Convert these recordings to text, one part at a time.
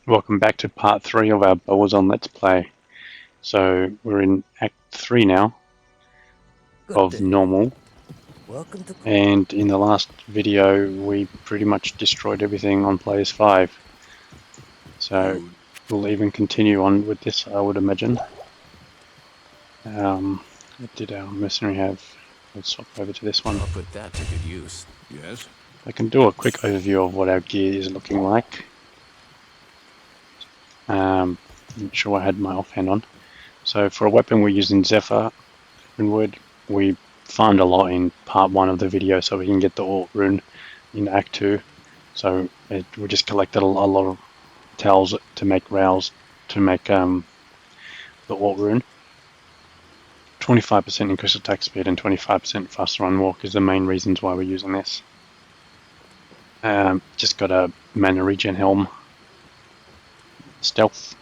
Welcome back to part 3 of our Bowazon Let's Play. So we're in Act 3 now of normal, Welcome to and in the last video we pretty much destroyed everything on Players 5. So we'll even continue on with this, I would imagine. What did our mercenary have? Let's swap over to this one. I'll put that to good use. Yes? I can do a quick overview of what our gear is looking like. I'm not sure I had my offhand on. So for a weapon we're using Zephyr Runewood. We farmed a lot in part 1 of the video so we can get the Alt Rune in Act 2. So we just collected a lot of towels to make rails to make the Alt Rune. 25% increased attack speed and 25% faster run walk is the main reasons why we're using this. Just got a mana regen helm. Stealth.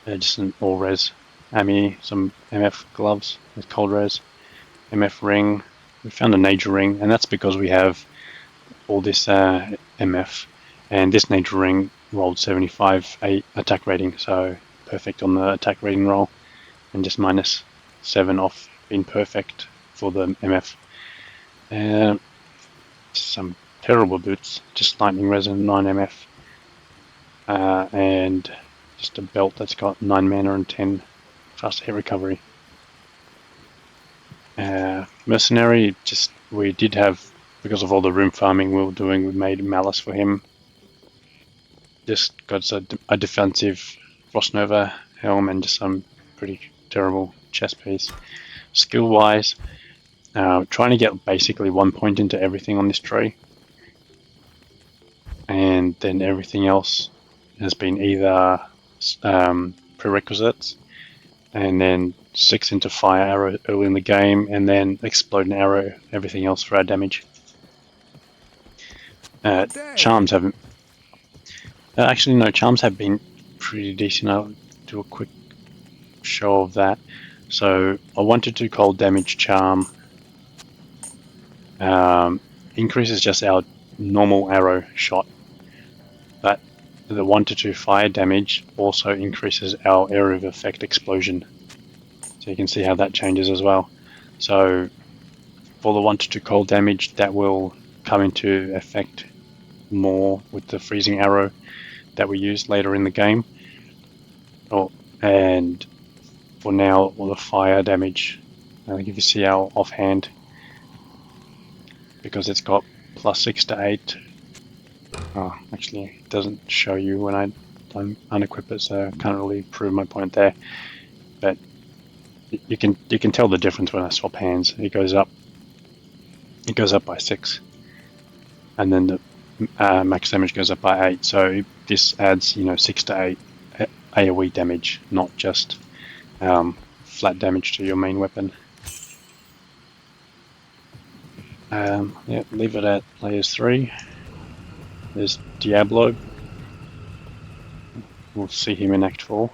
Just an all res. Ami, some MF gloves with cold res. MF ring. We found a nature ring, and that's because we have all this MF, and this nature ring rolled 75 attack rating, so perfect on the attack rating roll, and just -7 off being perfect for the MF. Some terrible boots, just lightning res and 9 MF, and just a belt that's got 9 mana and 10 fast hit recovery. Mercenary, we did have, because of all the room farming we were doing, we made Malice for him. Just got a defensive Frost Nova helm and just some pretty terrible chest piece. Skill wise, trying to get basically 1 point into everything on this tree, and then everything else has been either prerequisites, and then 6 into fire arrow early in the game, and then exploding arrow, everything else for our damage. Charms haven't. Actually, no, charms have been pretty decent. I'll do a quick show of that. So, a 1-2 cold damage charm increases just our normal arrow shot, but the 1-2 fire damage also increases our area of effect explosion. So you can see how that changes as well. So for the 1-2 cold damage, that will come into effect more with the freezing arrow that we use later in the game. And for now, all the fire damage, I think if you see our offhand, because it's got +6 to 8. Actually, it doesn't show you when I unequip it, so I can't really prove my point there. But you can tell the difference when I swap hands. It goes up by 6, and then the max damage goes up by 8. So this adds 6 to 8 AoE damage, not just flat damage to your main weapon. Yeah, leave it at players 3. There's Diablo. We'll see him in Act 4.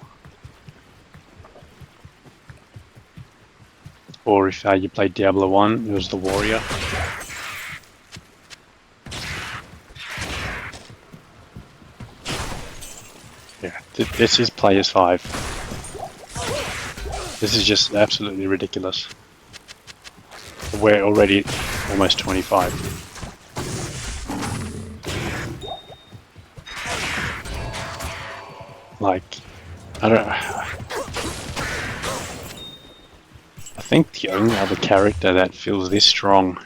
Or if you played Diablo 1, it was the warrior. Yeah, this is players 5. This is just absolutely ridiculous. We're already almost 25. Like, I don't know. I think the only other character that feels this strong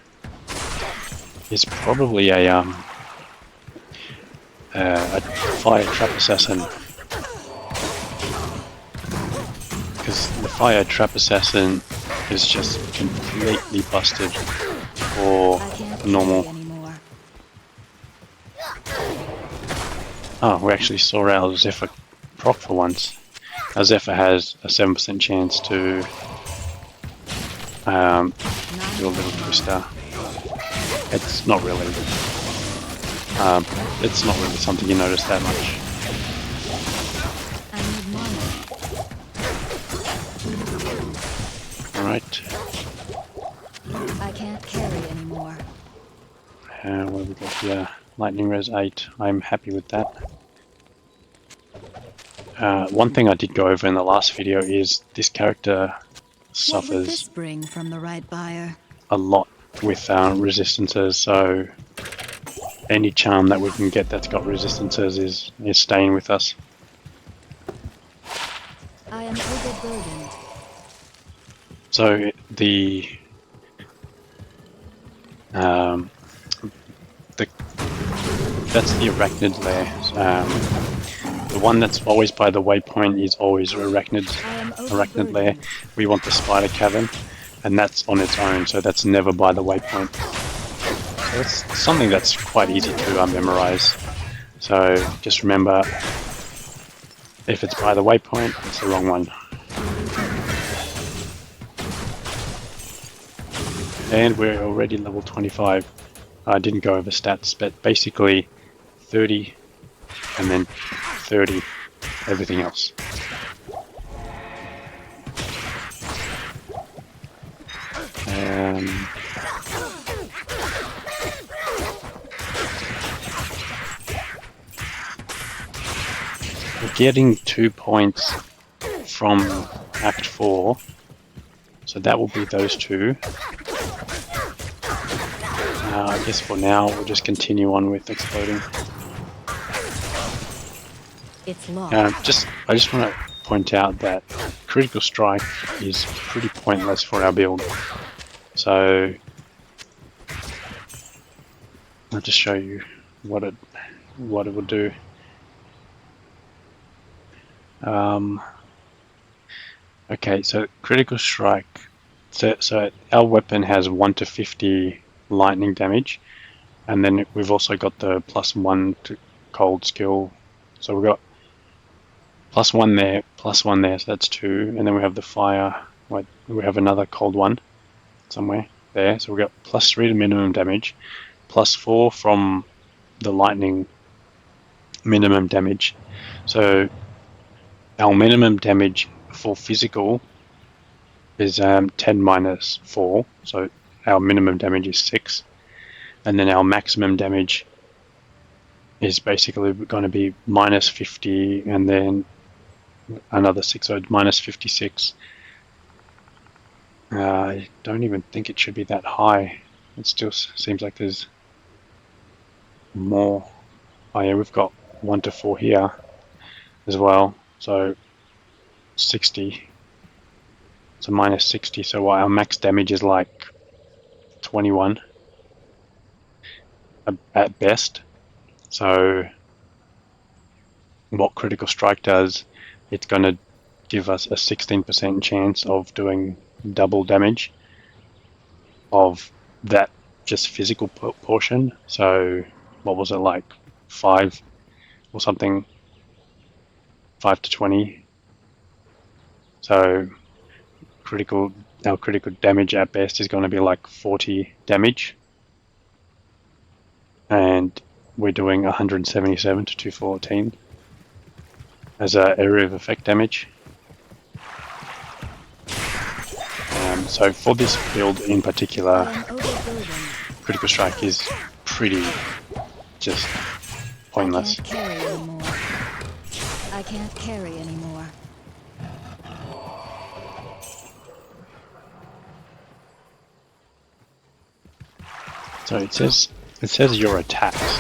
is probably a fire trap assassin, because the fire trap assassin is just completely busted for normal. Oh, we actually saw our Zephyr proc for once. Our Zephyr has a 7% chance to do a little twister. It's not really something you notice that much. Alright. I can't carry anymore. What have we got here? Lightning res 8. I'm happy with that. One thing I did go over in the last video is this character What would this suffers bring from the right buyer? a lot with resistances, so any charm that we can get that's got resistances is staying with us. I am overburdened. So that's the arachnid lair. The one that's always by the waypoint is always arachnid lair. We want the spider cavern, and that's on its own, so that's never by the waypoint. So it's something that's quite easy to memorize. So just remember, if it's by the waypoint, it's the wrong one. And we're already level 25. I didn't go over stats, but basically 30 and then 30 everything else. We're getting 2 points from Act 4, so that will be those two. I guess for now we'll just continue on with exploding. It's locked. I just want to point out that critical strike is pretty pointless for our build. So I'll just show you what it will do. Okay, so critical strike. So our weapon has 1 to 50 lightning damage, and then we've also got the +1 to cold skill. So we've got +1 there, +1 there, so that's 2, and then we have the fire. We have another cold one somewhere there. So we've got +3 to minimum damage, +4 from the lightning minimum damage. So our minimum damage for physical is 10 minus 4, so our minimum damage is 6, and then our maximum damage is basically going to be minus 50, and then another 6, so minus 56. I don't even think it should be that high. It still seems like there's more. Oh yeah, we've got 1 to 4 here as well, so 60. So minus 60, so our max damage is like 21 at best. So what critical strike does, it's going to give us a 16% chance of doing double damage of that just physical portion. So what was it, like 5 or something, 5 to 20. So our critical damage at best is going to be like 40 damage, and we're doing 177 to 214 as an area of effect damage. So for this build in particular, critical strike is pretty just pointless. I can't carry anymore. So it says your attacks.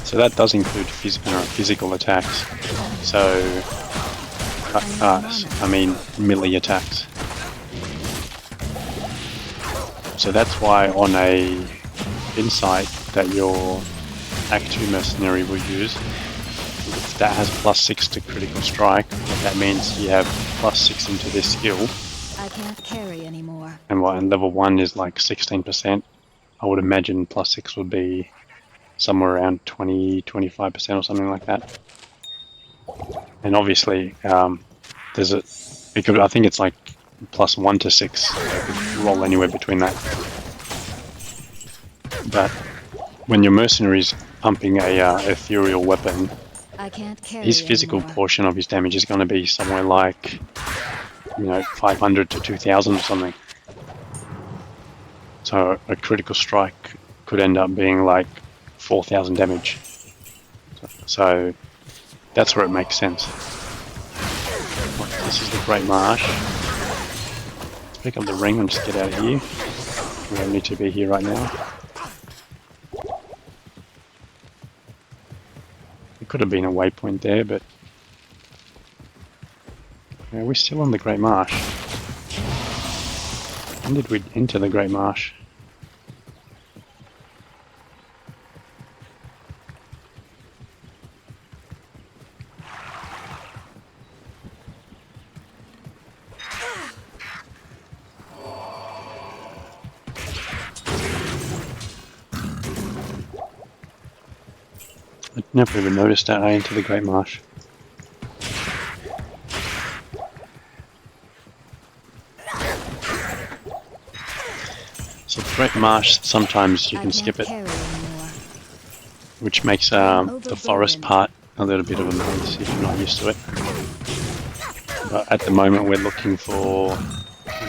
So that does include physical attacks. So I mean melee attacks. So that's why on a insight that your Act 2 mercenary will use, if that has +6 to critical strike, that means you have +6 into this skill. I can't carry anymore. And level 1 is like 16%. I would imagine +6 would be somewhere around 20-25% or something like that. And obviously, because I think it's like +1 to 6. So you could roll anywhere between that. But when your mercenary's pumping a ethereal weapon, I can't carry his physical anymore. portion of his damage is going to be somewhere like, 500 to 2,000 or something. So a critical strike could end up being like 4,000 damage. So that's where it makes sense. This is the Great Marsh. Let's pick up the ring and just get out of here. We don't need to be here right now. It could have been a waypoint there, but yeah, we're still on the Great Marsh. When did we enter the Great Marsh? I never even noticed that I entered the Great Marsh. So the Great Marsh, sometimes you can skip it, which makes the forest part a little bit of a maze if you're not used to it. But at the moment we're looking for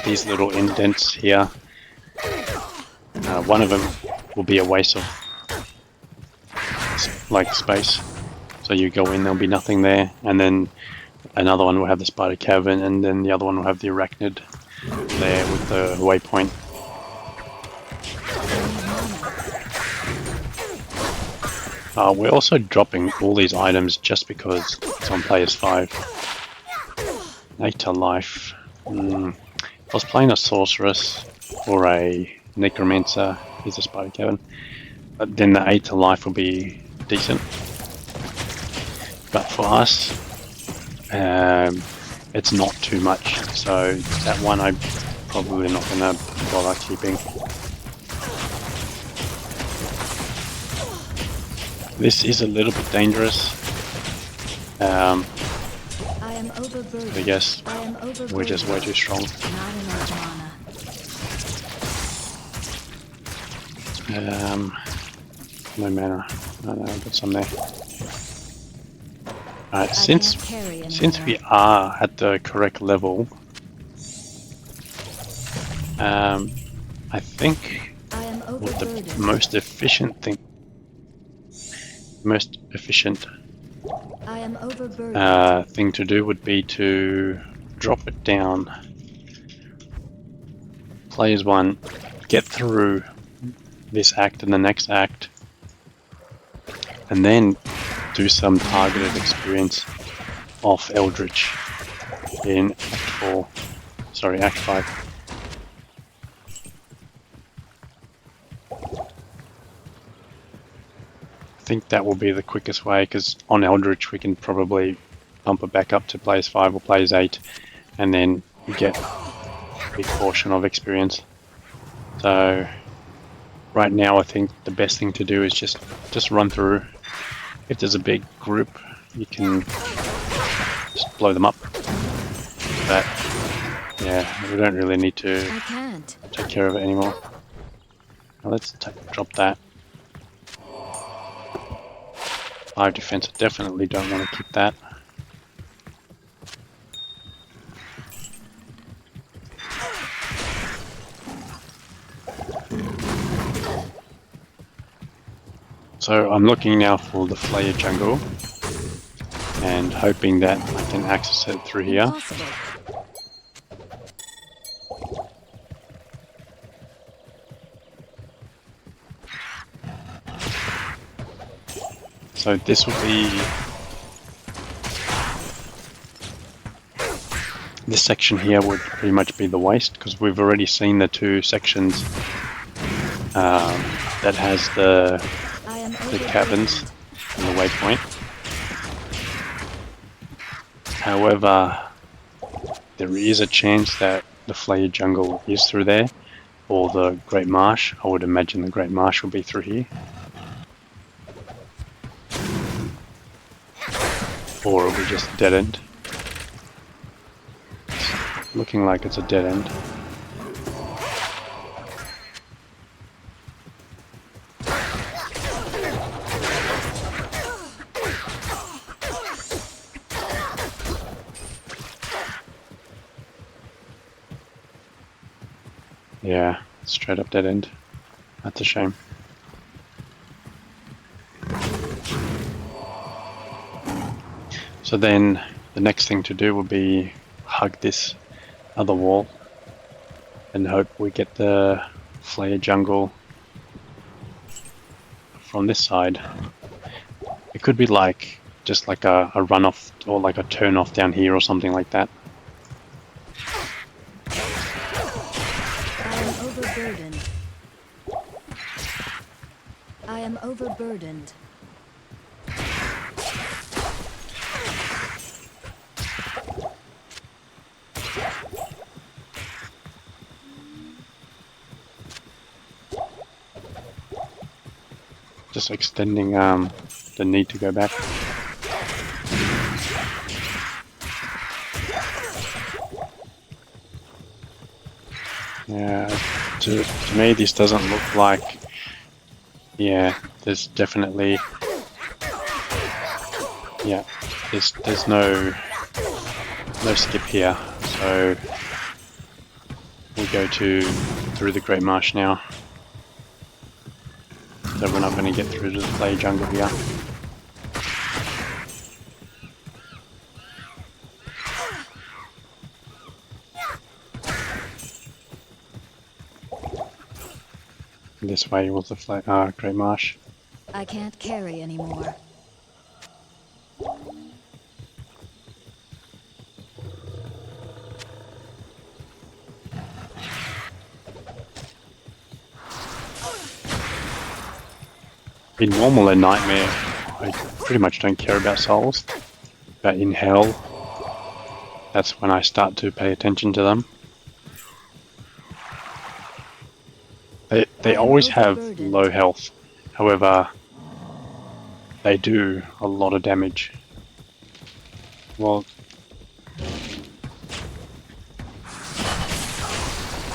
these little indents here. One of them will be a waste of space. So you go in, there'll be nothing there, and then another one will have the spider cavern, and then the other one will have the arachnid there with the waypoint. We're also dropping all these items just because it's on players 5. 8 to life. I was playing a sorceress or a necromancer. Here's a spider cavern. But then the 8 to life will be decent. But for us, it's not too much. So that one I'm probably not going to bother keeping. This is a little bit dangerous. I guess we're just way too strong. No mana. No, I've got some there. Alright, since we are at the correct level, I think what the most efficient thing thing to do would be to drop it down. Players 1, get through this act and the next act, and then do some targeted experience off Eldritch in Act 5. I think that will be the quickest way, because on Eldritch we can probably pump it back up to players 5 or players 8, and then you get a big portion of experience. So right now I think the best thing to do is just run through. If there's a big group, you can just blow them up. But yeah, we don't really need to take care of it anymore. Now let's drop that. 5 defense, I definitely don't want to keep that. So I'm looking now for the Flayer jungle and hoping that I can access it through here. So this will be, this section here would pretty much be the waste, because we've already seen the 2 sections that has the caverns and the waypoint. However, there is a chance that the Flayer jungle is through there, or the Great Marsh. I would imagine the Great Marsh will be through here. Or it'll be just a dead end. It's looking like it's a dead end. Yeah, straight up dead end. That's a shame. So then the next thing to do will be hug this other wall and hope we get the flare jungle from this side. It could be like just like a runoff or like a turn off down here or something like that. I am overburdened. I am overburdened. Just extending the need to go back. Yeah, to me this doesn't look like, yeah, there's definitely, yeah, there's no skip here, so we go through the Great Marsh now. So we're not going to get through to the play jungle here. This way was the Great Marsh. I can't carry anymore. In normal and Nightmare, I pretty much don't care about souls, but in Hell, that's when I start to pay attention to them. They always have low health, however, they do a lot of damage. Well,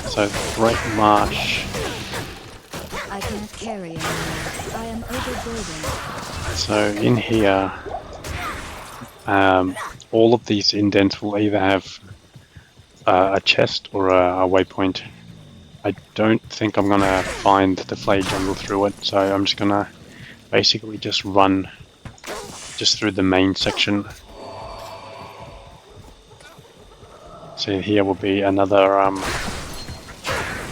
so Great Marsh. I can't carry anymore. I am overburdened. So in here, all of these indents will either have a chest or a waypoint. I don't think I'm gonna find the Flay Jungle through it, so I'm just gonna basically just run just through the main section. So here will be another,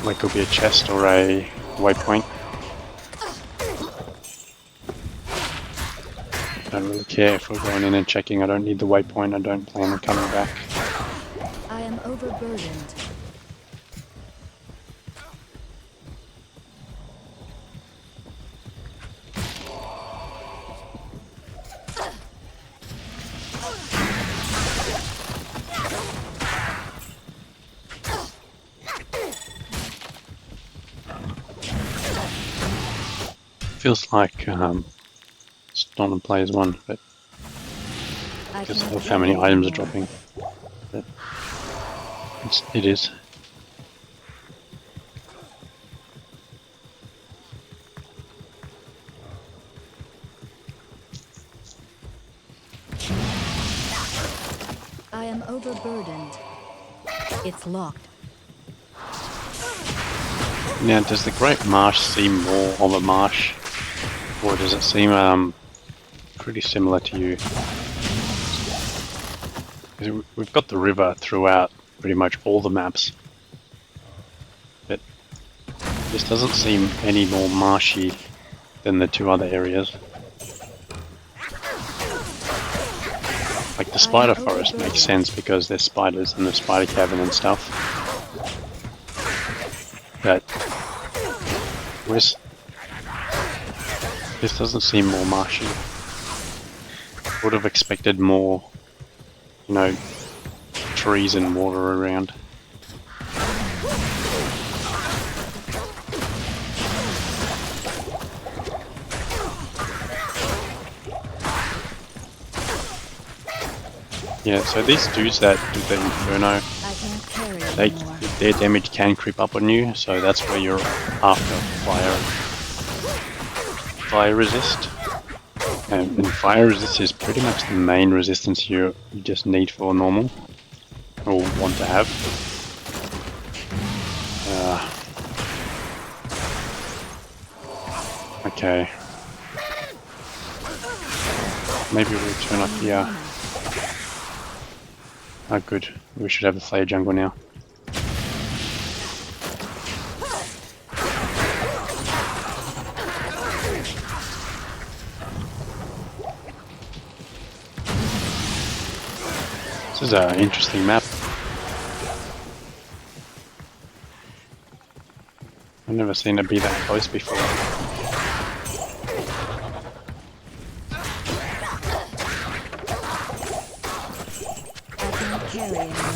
like could be a chest or a waypoint. I don't really care if we're going in and checking. I don't need the waypoint. I don't plan on coming back. I am overburdened. Feels like it's not on players one, but because of how many items are dropping. But it is. I am overburdened. It's locked. Now, does the Great Marsh seem more of a marsh, or does it seem pretty similar to you? 'Cause we've got the river throughout pretty much all the maps, but this doesn't seem any more marshy than the two other areas. Like the spider forest makes sense because there's spiders in the spider cavern and stuff. But this doesn't seem more marshy. Would have expected more, you know, trees and water around. Yeah, so these dudes that do the Inferno, I can't carry anymore. their damage can creep up on you, so that's where you're after fire resist. And fire resist is pretty much the main resistance you just need for normal, or want to have. Okay. Maybe we'll turn up here. Oh, good. We should have a Flare jungle now. This is an interesting map. I've never seen it be that close before. I cannot carry anymore.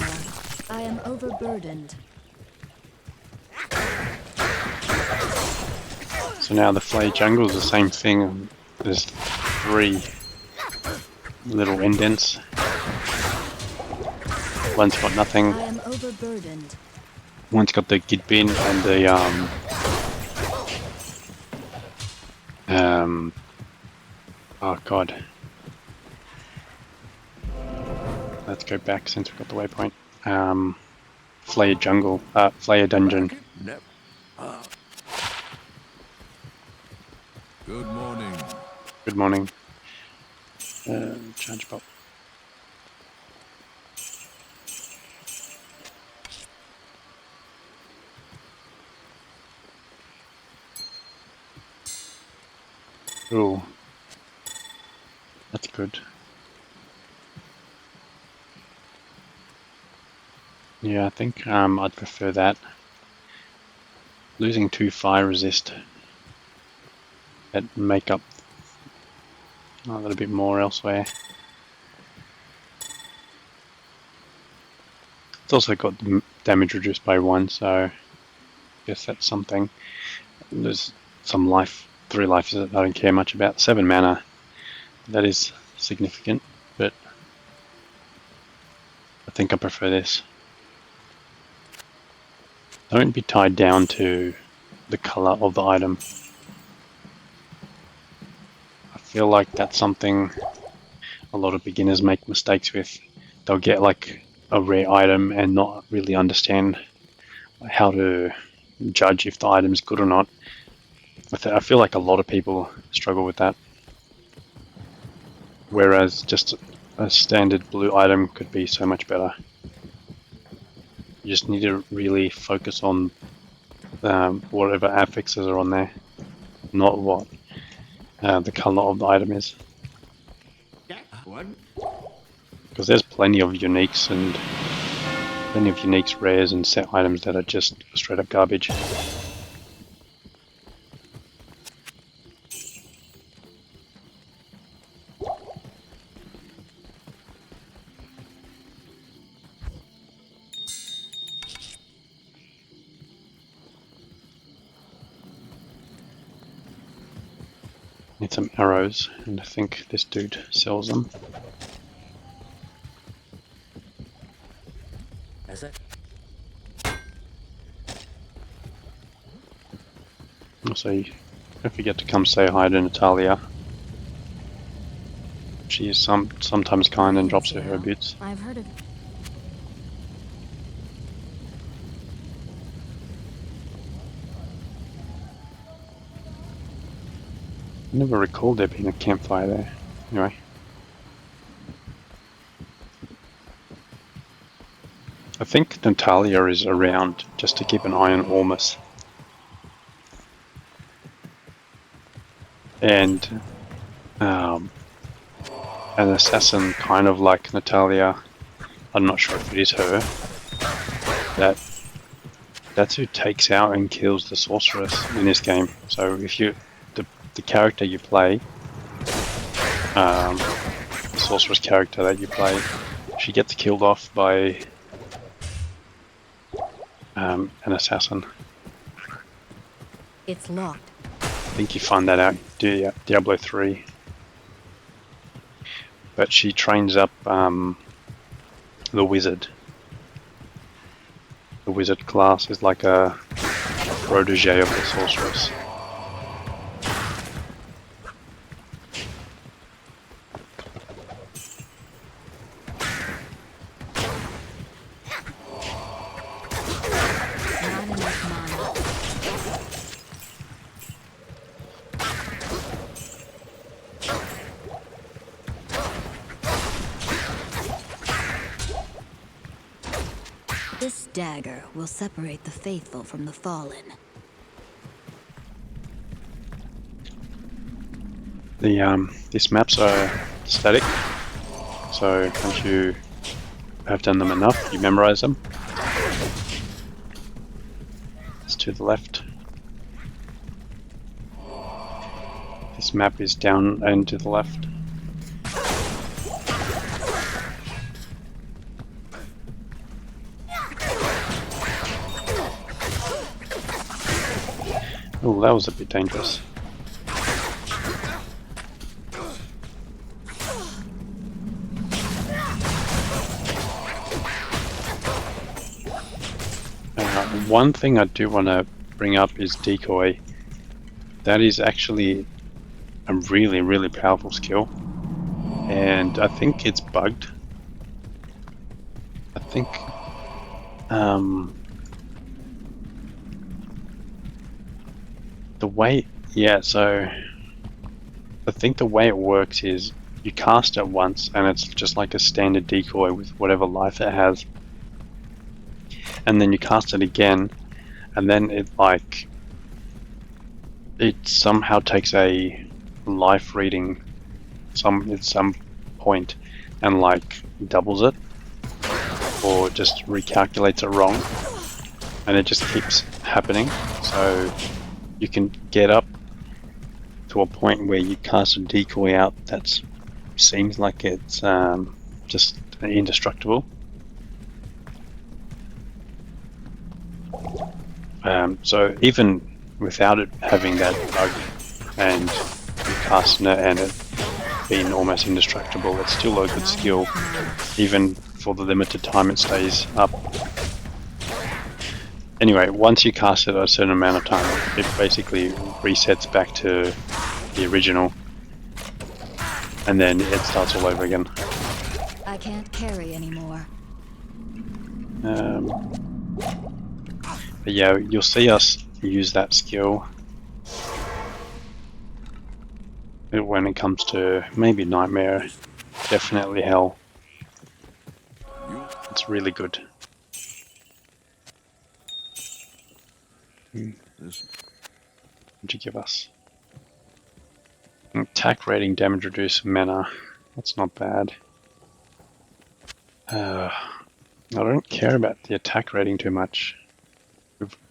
I am overburdened. So now the Flare jungle is the same thing. There's 3 little indents. One's got nothing. I am overburdened. One's got the Gidbin and the oh god. Let's go back since we've got the waypoint. Flare jungle, Flare dungeon. Good morning. Good morning. Charge pop. Ooh. That's good. Yeah, I think I'd prefer that. Losing 2 fire resist that make up a little bit more elsewhere. It's also got damage reduced by 1, so I guess that's something. There's some life, 3 lives that I don't care much about. 7 mana, that is significant, but I think I prefer this. Don't be tied down to the color of the item. I feel like that's something a lot of beginners make mistakes with. They'll get like a rare item and not really understand how to judge if the item is good or not. I feel like a lot of people struggle with that. Whereas just a standard blue item could be so much better. You just need to really focus on whatever affixes are on there, not what the color of the item is. Because there's plenty of uniques and plenty of uniques, rares, and set items that are just straight up garbage. Need some arrows, and I think this dude sells them. Is it? Also, don't forget to come say hi to Natalia. She is sometimes kind and drops her bits. I've heard of. I never recalled there being a campfire there. Anyway. I think Natalia is around just to keep an eye on Ormus. And an assassin kind of like Natalia, I'm not sure if it is her, that's who takes out and kills the sorceress in this game. So if you the character you play, the sorceress character that you play, she gets killed off by an assassin. It's locked. I think you find that out in Diablo 3. But she trains up the wizard. The wizard class is like a protege of the sorceress. Not enough mana. This dagger will separate the faithful from the fallen. These maps are static, so once you have done them enough, you memorize them. It's to the left. This map is down and to the left. Oh, that was a bit dangerous. One thing I do want to bring up is decoy. That is actually a really, really powerful skill, and I think it's bugged. I think the way, yeah, so I think the way it works is you cast it once and it's just like a standard decoy with whatever life it has, and then you cast it again and then it somehow takes a life reading at some point and like doubles it or just recalculates it wrong, and it just keeps happening. So you can get up to a point where you cast a decoy out that seems like it's just indestructible. So even without it having that bug and you casting it and it being almost indestructible, it's still a good skill, even for the limited time it stays up. Anyway, once you cast it a certain amount of time, it basically resets back to the original, and then it starts all over again. I can't carry anymore. But yeah, you'll see us use that skill when it comes to maybe Nightmare, definitely Hell. It's really good. What'd you give us? Attack rating, damage reduce, mana. That's not bad. I don't care about the attack rating too much.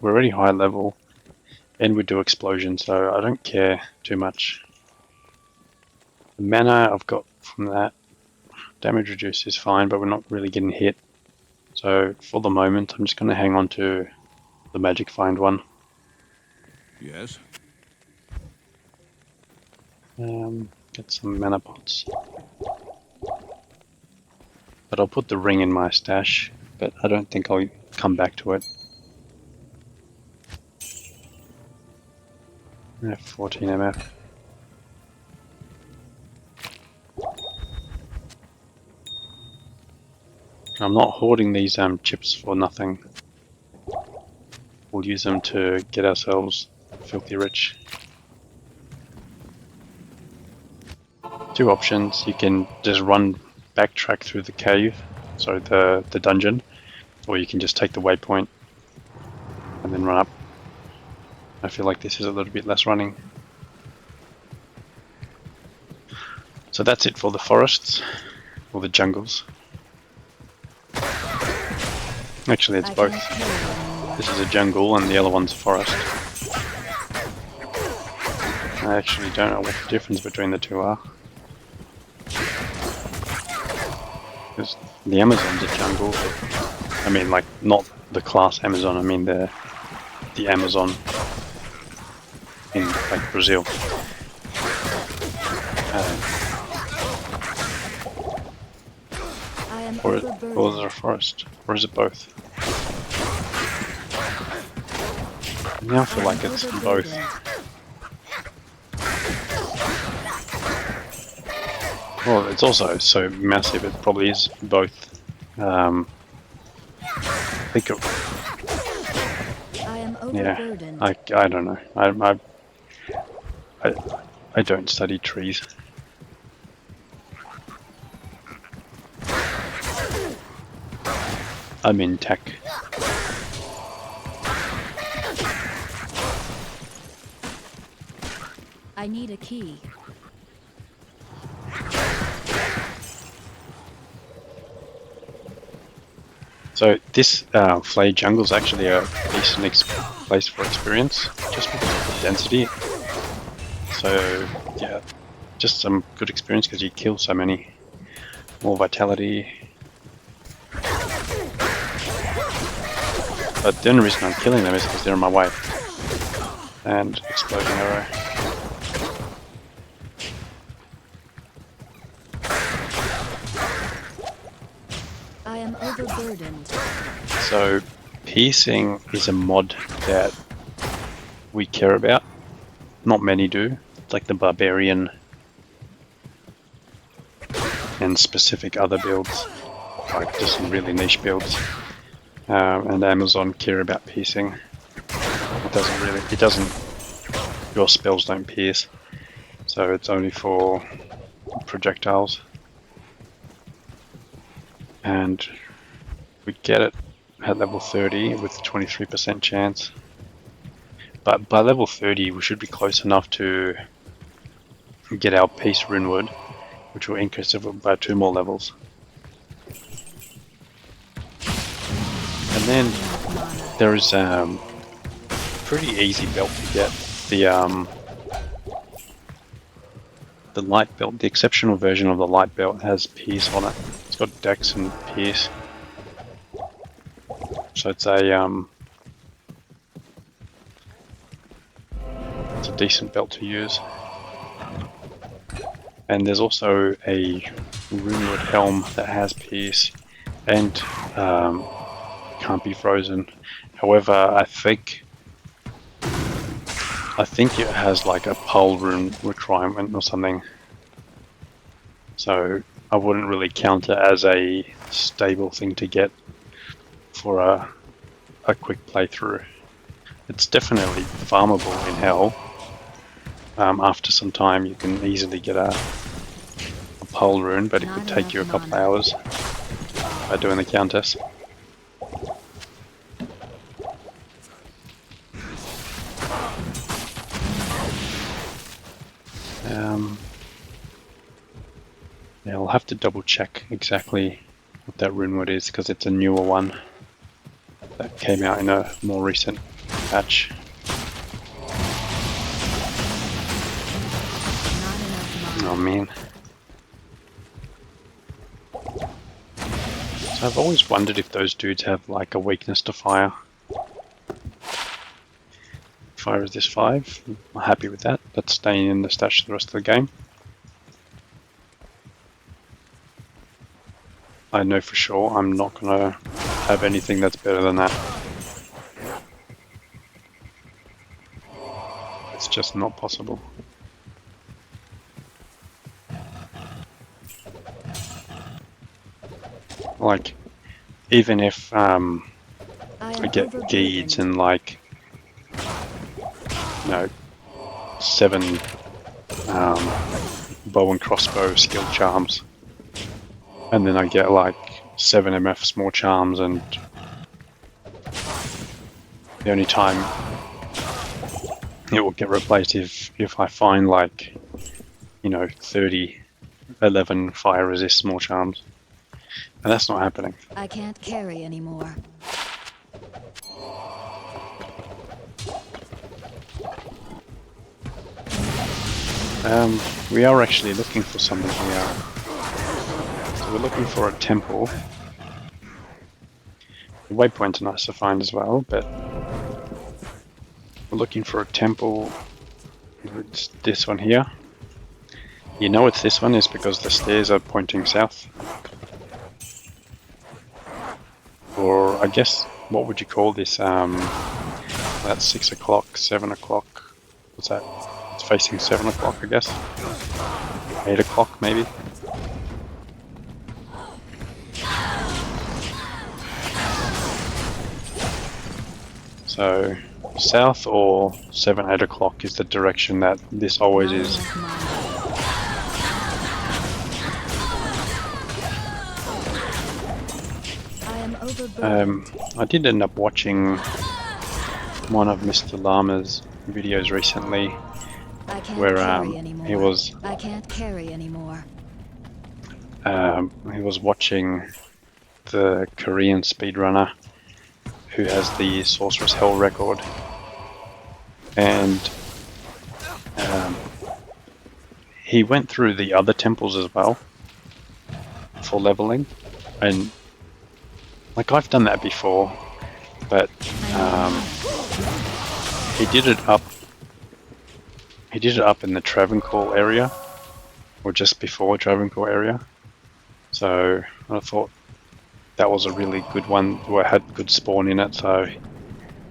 We're already high level, and we do explosion, so I don't care too much. The mana I've got from that, damage reduce is fine, but we're not really getting hit. So for the moment, I'm just going to hang on to the magic find one. Yes. Get some mana pots. But I'll put the ring in my stash, but I don't think I'll come back to it. 14 MF. I'm not hoarding these chips for nothing. We'll use them to get ourselves filthy rich. Two options: you can just backtrack through the cave, so the dungeon, or you can just take the waypoint and then run up. I feel like this is a little bit less running. So that's it for the forests, or the jungles. Actually, it's both. This is a jungle and the other one's a forest. I actually don't know what the difference between the two are. Because the Amazon's a jungle. I mean, like, not the class Amazon, I mean the Amazon in, like, Brazil. Or is it a forest? Or is it both? Now I feel like it's both. Well, it's also so massive, it probably is both. I think it, yeah, I don't know. I don't study trees. I'm in tech. I need a key. So this Flay jungle is actually a decent place for experience, just because of the density. So yeah, just some good experience because you kill so many. More vitality. But the only reason I'm killing them is because they're in my way. And exploding arrow. I am overburdened. So piercing is a mod that we care about. Not many do. It's like the barbarian and specific other builds, like just some really niche builds. And Amazon care about piercing. It doesn't, your spells don't pierce. So it's only for projectiles. And we get it at level 30 with 23% chance. But by level 30 we should be close enough to get our Peace Runewood, which will increase it by 2 more levels. And then there is pretty easy belt to get. The light belt, the exceptional version of the light belt, has Pierce on it. It's got Dex and Pierce. So it's a decent belt to use. And there's also a Runewood helm that has Pierce and can't be frozen. However, I think it has like a pole rune requirement or something. So I wouldn't really count it as a stable thing to get for a quick playthrough. It's definitely farmable in Hell. After some time you can easily get a pole rune, but it could take you a couple hours by doing the countess. Yeah, I'll have to double check exactly what that runewood is because it's a newer one that came out in a more recent patch. Oh man. So I've always wondered if those dudes have like a weakness to fire. Fire resist 5. I'm happy with that. That's staying in the stash the rest of the game. I know for sure I'm not gonna have anything that's better than that. It's just not possible. Like, even if I get Geeds and like, you know, 7 bow and crossbow skill charms, and then I get like 7 MF small charms, and the only time it will get replaced if I find like, you know, 11 fire resist small charms. And that's not happening. I can't carry anymore. We are actually looking for something here. So we're looking for a temple. The waypoint's nice to find as well, but we're looking for a temple. It's this one here. You know it's this one is because the stairs are pointing south. Or I guess, what would you call this? That's 6 o'clock, 7 o'clock. What's that? It's facing 7 o'clock, I guess. 8 o'clock, maybe. So, south or 7, 8 o'clock is the direction that this always is. I am overburdened. I did end up watching one of Mr. Llama's videos recently I can't where carry anymore. he was I can't carry anymore. watching the Korean speedrunner who has the Sorcerer's Hell record, and he went through the other temples as well for leveling, and like I've done that before, but he did it up in the Travancore area, or just before Travancore area. So I thought that was a really good one where it had good spawn in it. So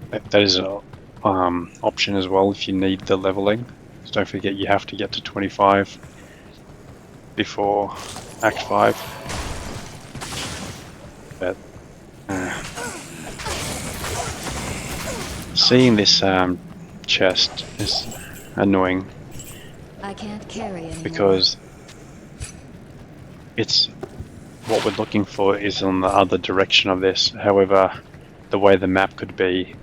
that is an option as well if you need the leveling. So don't forget you have to get to 25 before Act 5. But seeing this chest is annoying I can't carry anymore. because it's what we're looking for is on the other direction of this. However, the way the map could be,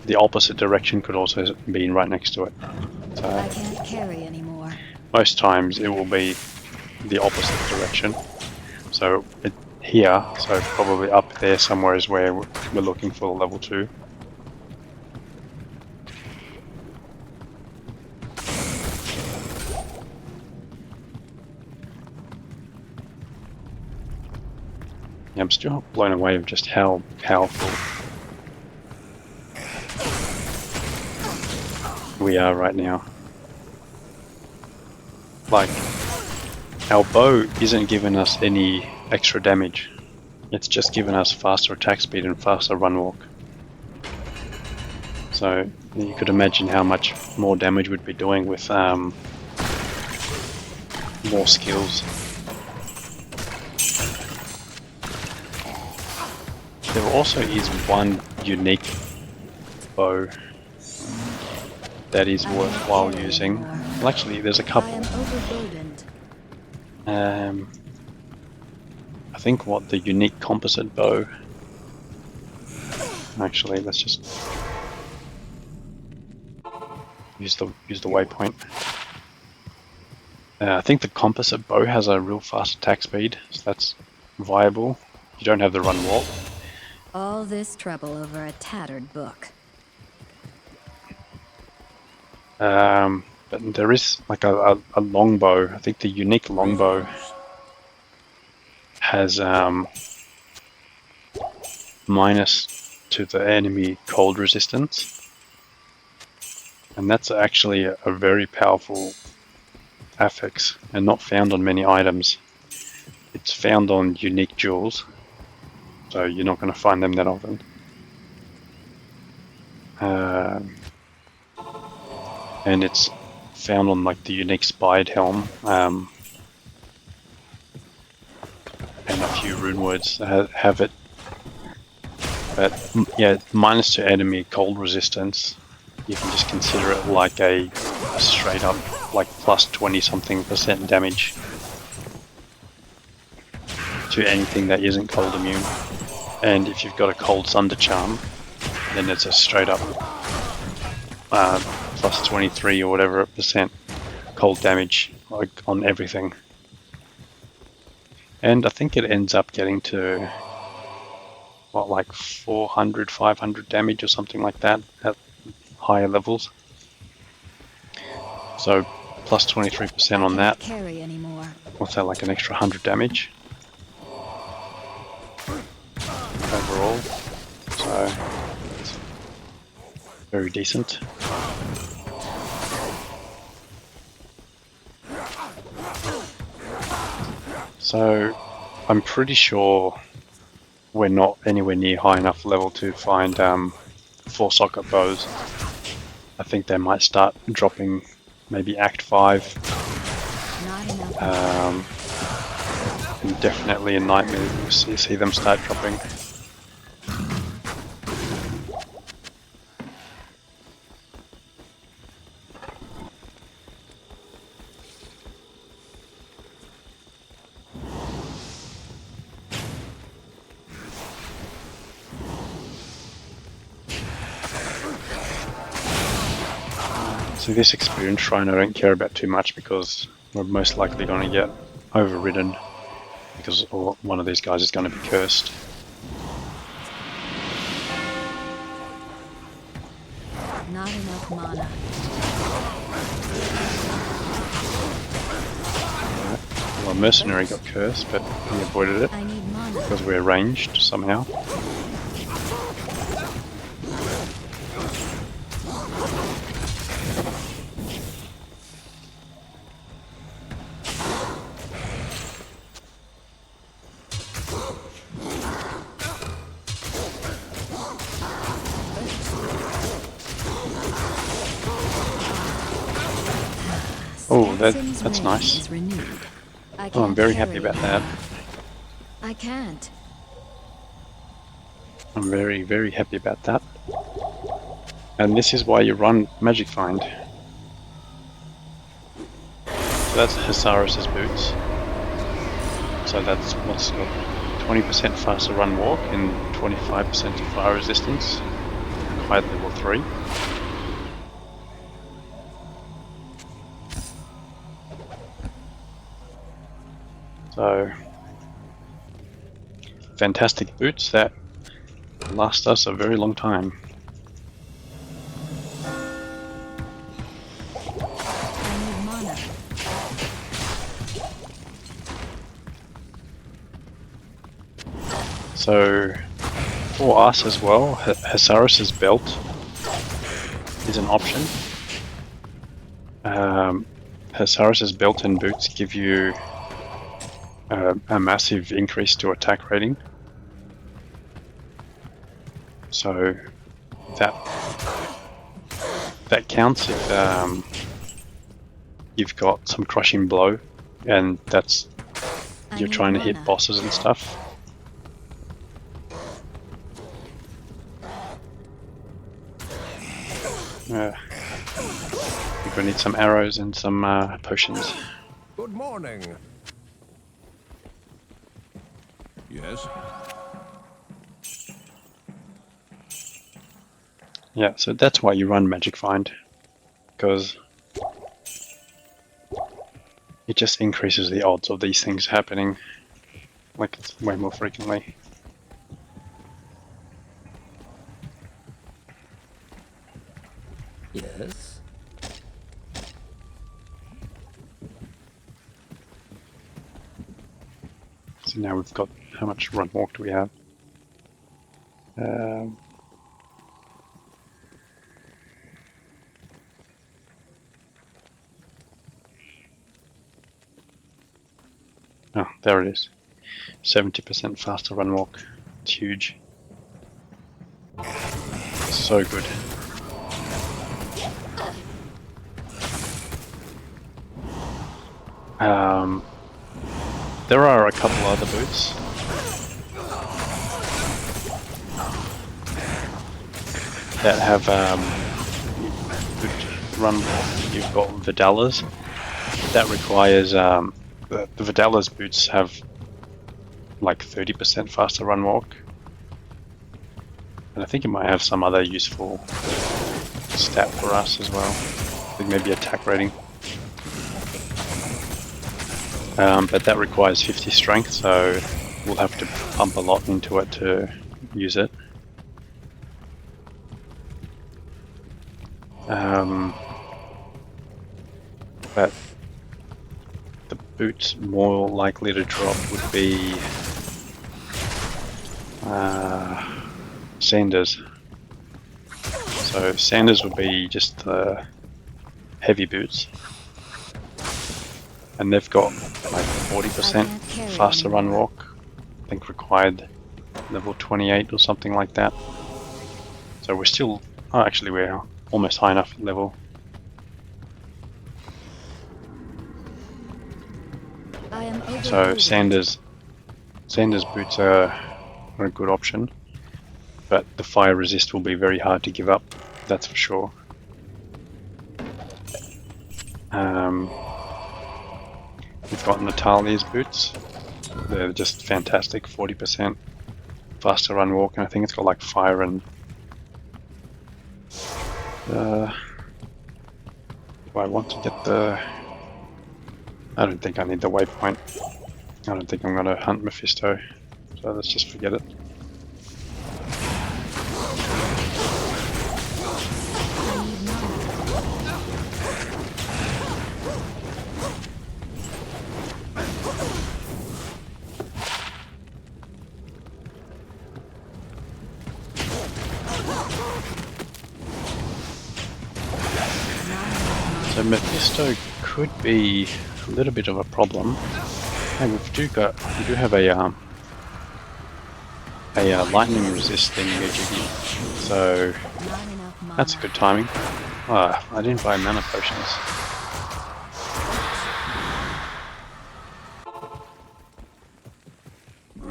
the opposite direction could also be right next to it. So I can't carry anymore. most times it will be the opposite direction. So here, so probably up there somewhere is where we're looking for level 2. Yeah, I'm still blown away of just how powerful we are right now. Like, our bow isn't giving us any extra damage. It's just giving us faster attack speed and faster run walk. So you could imagine how much more damage we'd be doing with more skills. There also is one unique bow that is worthwhile using. Well, actually, there's a I couple. am overburdened. I think the unique composite bow. Actually, let's just use the waypoint. I think the composite bow has a real fast attack speed, so that's viable. You don't have the run walk. All this trouble over a tattered book. But there is like a longbow. I think the unique longbow has minus to the enemy cold resistance, and that's actually a very powerful affix and not found on many items. It's found on unique jewels, so you're not going to find them that often. And it's found on like the unique spied helm, and a few rune words that have it. But yeah, minus to enemy cold resistance, you can just consider it like a straight up like plus 20 something % damage to anything that isn't cold immune. And if you've got a cold thunder charm, then it's a straight up plus 23 or whatever % cold damage like on everything. And I think it ends up getting to what, like 400, 500 damage or something like that at higher levels. So plus 23% on that. Carry anymore. What's that, like an extra 100 damage overall? So it's very decent. So I'm pretty sure we're not anywhere near high enough level to find 4-socket bows. I think they might start dropping maybe Act 5. Not enough. And definitely in Nightmare we'll see them start dropping. So this experience shrine I don't care about too much because we're most likely going to get overridden because one of these guys is going to be cursed. Not enough mana. Well, mercenary got cursed, but we avoided it I need mana. because we're ranged somehow. Oh, that's nice. Oh, I'm very happy about that. I can't. I'm very, very happy about that. And this is why you run Magic Find. So that's Hasaris' boots. So that's what's got 20% faster run walk and 25% fire resistance. Required level 3. So fantastic boots that last us a very long time. I need mana. So for us as well, Hasaris' belt is an option. Hasaris' belt and boots give you a massive increase to attack rating. So that counts if you've got some crushing blow, and that's you're trying to hit bosses and stuff. We're gonna need some arrows and some potions. Good morning. Yes? Yeah, so that's why you run Magic Find, because it just increases the odds of these things happening, like it's way more frequently. Yes? So now we've got, how much run walk do we have? Oh, there it is. 70% faster run walk. It's huge. So good. There are a couple other boots. That have good run walk. You've got Vidalas. That requires the Vidalas boots have like 30% faster run walk. And I think it might have some other useful stat for us as well. I think maybe attack rating. But that requires 50 strength, so we'll have to pump a lot into it to use it. But the boots more likely to drop would be Sanders. So Sanders would be just the heavy boots, and they've got like 40% faster run walk. I think required level 28 or something like that. So we're still, oh, actually we're almost high enough level. So Sanders boots are a good option, but the fire resist will be very hard to give up, that's for sure. We've got Natalia's boots. They're just fantastic, 40% faster run walk, and I think it's got like fire and Do I want to get the... I don't think I need the waypoint. I don't think I'm going to hunt Mephisto, so let's just forget it. So Mephisto could be a little bit of a problem. Hey, we do have a lightning resisting Mejigi, so that's a good timing. Ah, I didn't buy mana potions.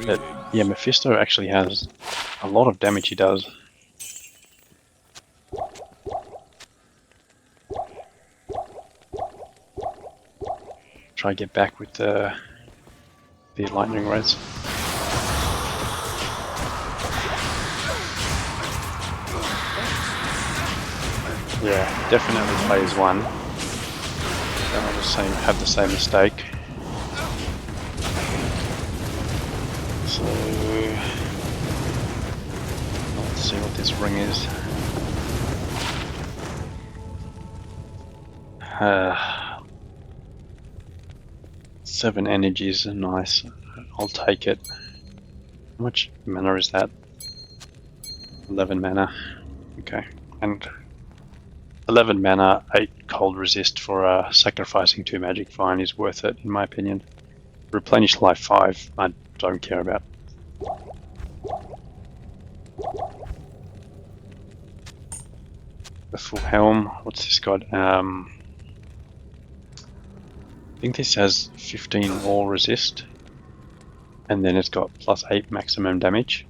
But yeah, Mephisto actually has a lot of damage he does. Try to get back with the lightning rays. Yeah, definitely phase one. Don't have the same mistake. So let's see what this ring is. 7 energies, nice. I'll take it. How much mana is that? 11 mana. Okay, and 11 mana, 8 cold resist for sacrificing 2 magic fine is worth it, in my opinion. Replenish life 5, I don't care about. The full helm, what's this got? I think this has 15 all resist, and then it's got +8 maximum damage.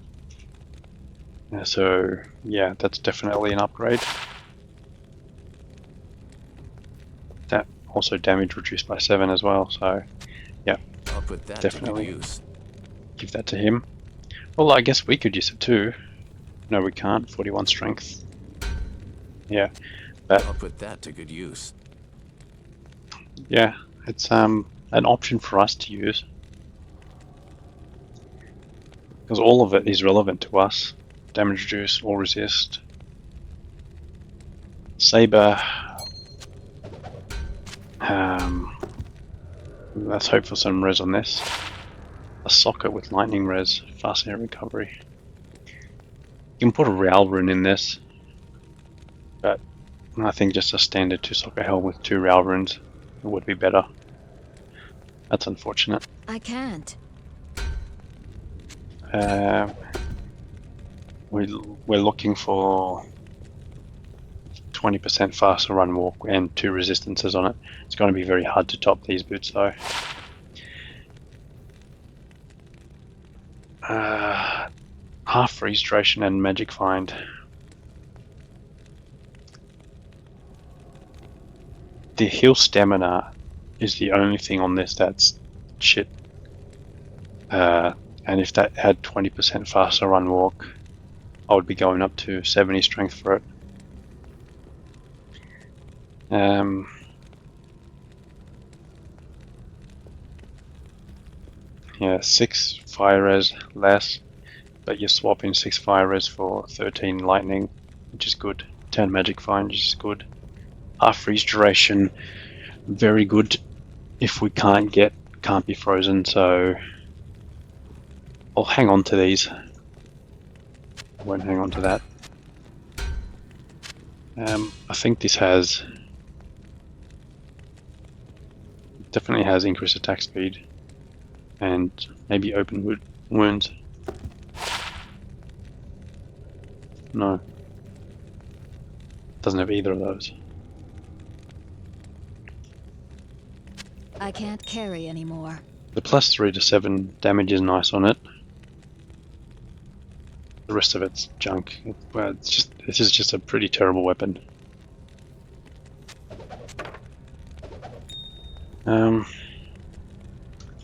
So yeah, that's definitely an upgrade. That also damage reduced by 7 as well, so yeah, I'll put that definitely to good use. give that to him. Well, I guess we could use it too. No, we can't. 41 strength. Yeah, but I'll put that to good use. yeah, it's an option for us to use because all of it is relevant to us. Damage reduce, all resist. Saber. Let's hope for some res on this. A socket with lightning res, fast air recovery. You can put a Real rune in this, but I think just a standard 2-socket helm with 2 Real runes would be better. That's unfortunate. I can't. We're looking for 20% faster run walk and 2 resistances on it. It's going to be very hard to top these boots though. Half freeze duration and magic find. The heal stamina is the only thing on this that's shit. And if that had 20% faster run walk, I would be going up to 70 strength for it. Yeah, 6 fire res less, but you're swapping 6 fire res for 13 lightning, which is good. 10 magic find, which is good. Half freeze duration, very good if we can't be frozen, so I'll hang on to these. I won't hang on to that. I think this definitely has increased attack speed and maybe open wounds. No, doesn't have either of those. I can't carry anymore. The +3 to 7 damage is nice on it. The rest of it's junk. Well, this is just a pretty terrible weapon.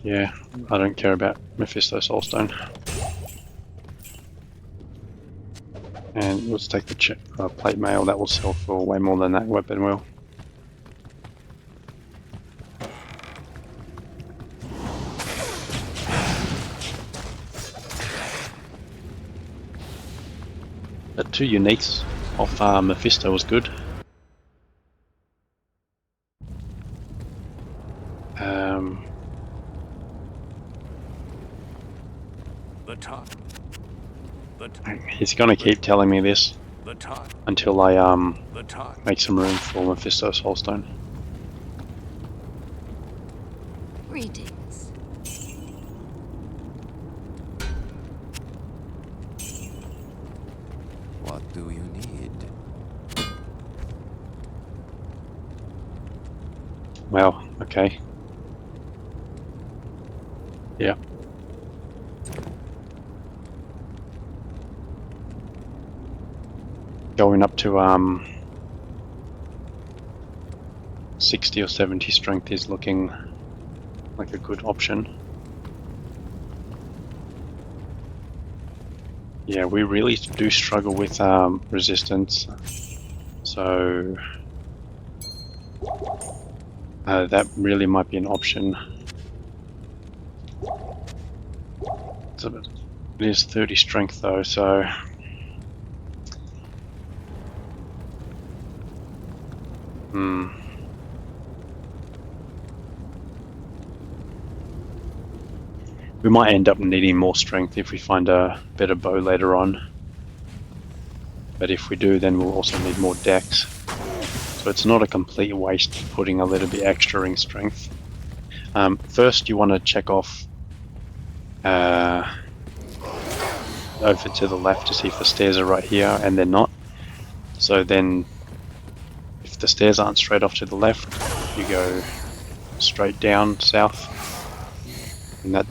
Yeah, I don't care about Mephisto Soulstone. And let's take the plate mail. That will sell for way more than that weapon will. The 2 uniques off Mephisto was good. He's gonna keep telling me this until I make some room for Mephisto Soulstone. Greetings. What do you need? Well, okay. Yeah. Going up to 60 or 70 strength is looking like a good option. Yeah, we really do struggle with resistance, so that really might be an option. So it is 30 strength though, so we might end up needing more strength if we find a better bow later on. But if we do, then we'll also need more dex. So it's not a complete waste putting a little bit extra in strength. First, you want to check off over to the left to see if the stairs are right here, and they're not. So then, if the stairs aren't straight off to the left, you go straight down south in that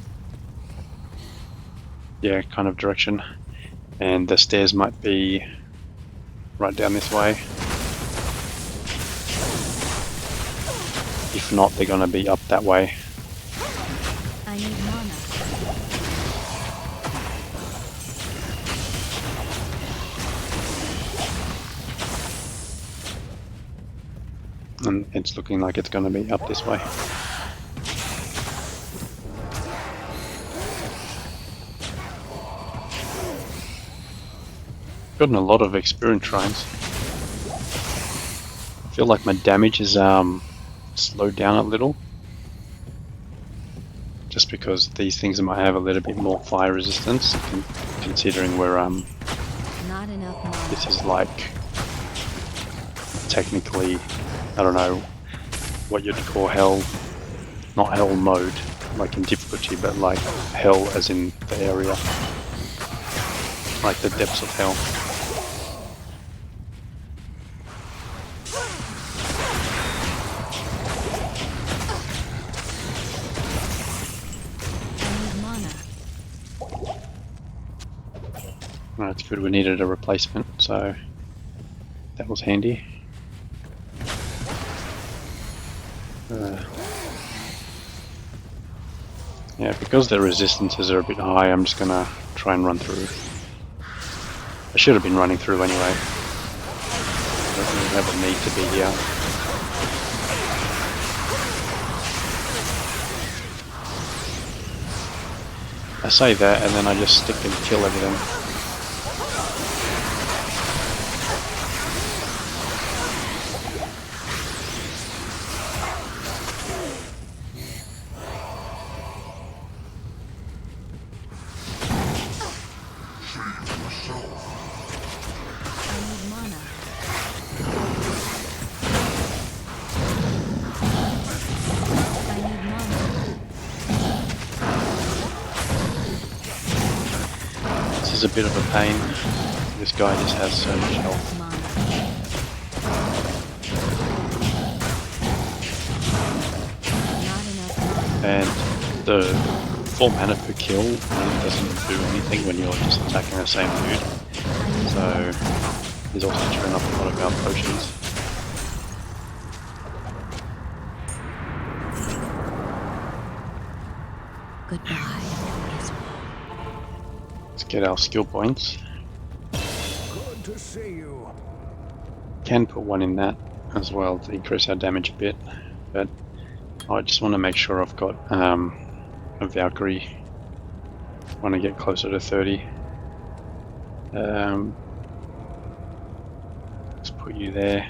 kind of direction, and the stairs might be right down this way. If not, they're going to be up that way. I need mana. And it's looking like it's going to be up this way. Gotten a lot of experience shrines. I feel like my damage is slowed down a little, just because these things might have a little bit more fire resistance, considering we're Not enough mana. this is like technically, I don't know what you'd call hell, not hell mode like in difficulty, but like hell as in the area, like the depths of hell. That's good, we needed a replacement, so that was handy. Yeah, because the resistances are a bit high, I'm just gonna try and run through. I should have been running through anyway. I don't really have a need to be here. I say that and then I just stick and kill everything. This is a bit of a pain. This guy just has so much health. And the 4 mana per kill doesn't do anything when you're just attacking the same dude. So he's also chewing up a lot of our potions. Goodbye. Let's get our skill points. Good to see you. Can put one in that as well to increase our damage a bit, but I just want to make sure I've got a Valkyrie when I get closer to 30. put you there.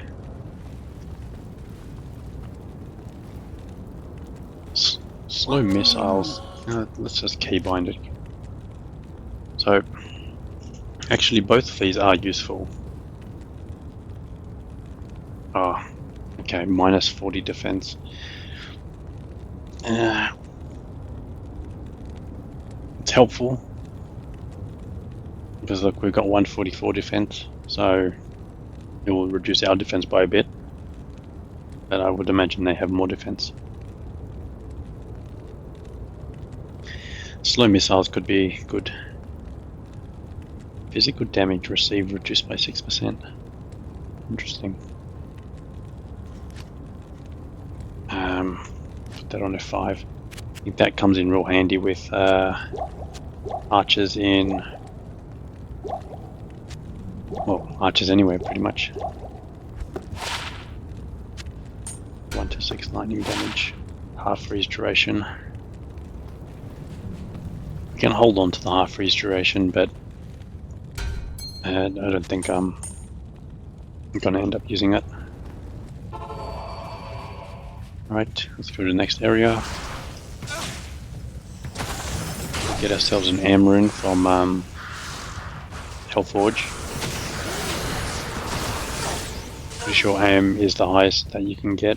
Slow missiles. Let's just keybind it. So, actually, both of these are useful. Oh, okay, minus 40 defense. It's helpful because look, we've got 144 defense, so it will reduce our defense by a bit. But I would imagine they have more defense. Slow missiles could be good. Physical damage received reduced by 6%. Interesting. Put that on F5. I think that comes in real handy with archers in... well, archers anywhere pretty much. 1 to 6 lightning damage. Half freeze duration. You can hold on to the half freeze duration, but I don't think I'm going to end up using it. Right, let's go to the next area. Get ourselves an AM rune from Hellforge. Pretty sure AM is the highest that you can get.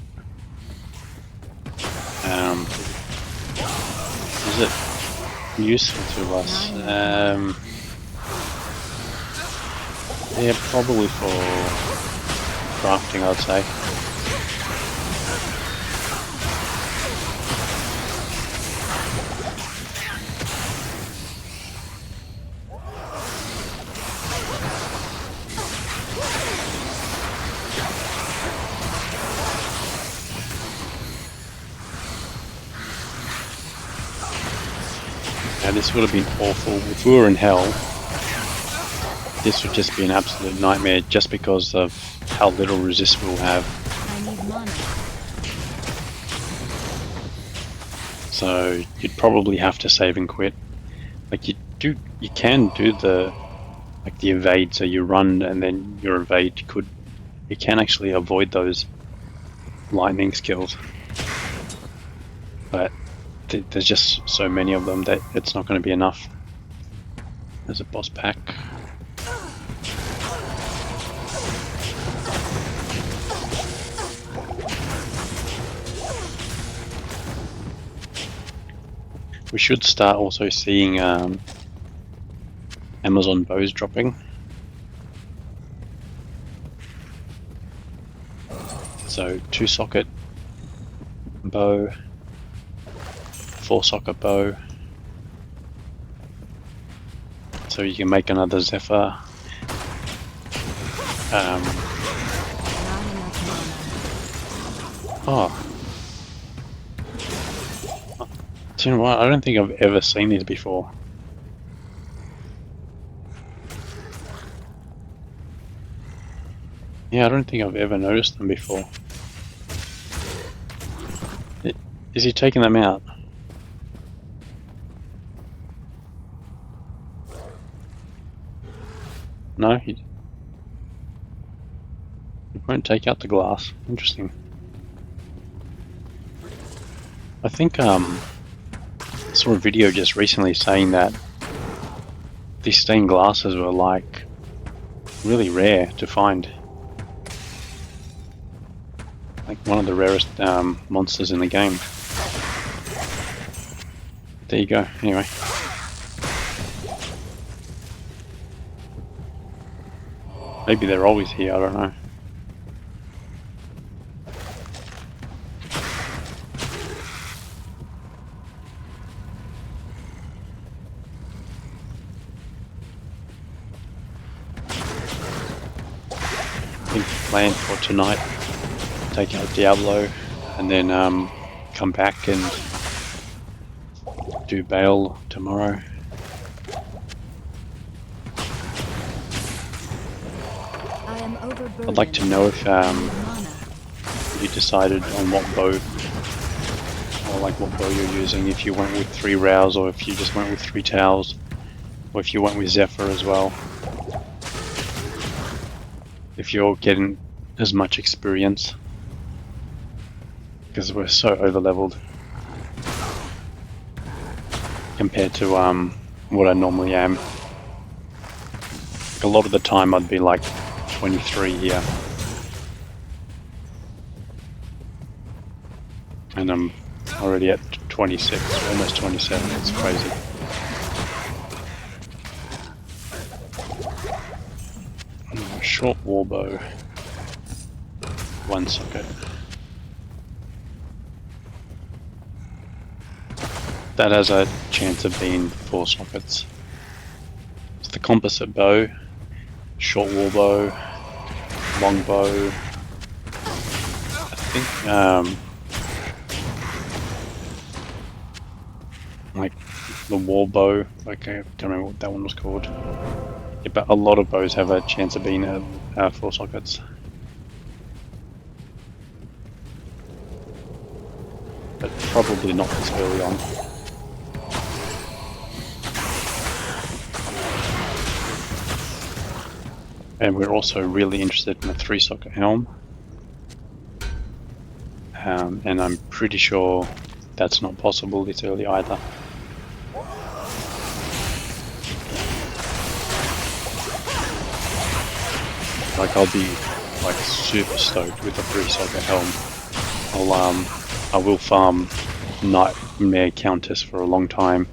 Is it useful to us? Yeah, probably for crafting, I'd say. Now this would have been awful. If we were in hell, this would just be an absolute nightmare just because of how little resist we'll have. I need mana. So you'd probably have to save and quit. Like you can do the evade, so you run and then your evade you can actually avoid those lightning skills. But there's just so many of them that it's not going to be enough. There's a boss pack. We should start also seeing Amazon bows dropping. So 2-socket bow, 4-socket bow. So you can make another Zephyr. Oh. Do you know what? I don't think I've ever seen these before. Yeah, I don't think I've ever noticed them before. Is he taking them out? No, he won't take out the glass. Interesting. I think I saw a video just recently saying that these stained glasses were like really rare to find. Like one of the rarest monsters in the game. There you go, anyway. Maybe they're always here, I don't know. I think the plan for tonight, take out Diablo and then come back and do Baal tomorrow. I am overburdened. I'd like to know if Mana. you decided on what bow, or like what bow you're using, if you went with 3 rows or if you just went with 3 towels, or if you went with Zephyr as well. If you're getting as much experience because we're so over leveled compared to what I normally am. Like a lot of the time I'd be like 23 here, and I'm already at 26, almost 27. It's crazy. Short warbow, 1 socket. That has a chance of being 4 sockets. It's the composite bow, short warbow, long bow. I think like the war bow, like I can't remember what that one was called. Yeah, but a lot of bows have a chance of being 4 sockets. But probably not this early on. And we're also really interested in a 3-socket helm. And I'm pretty sure that's not possible this early either. Like I'll be like super stoked with a 3-socket helm. I will farm Nightmare Countess for a long time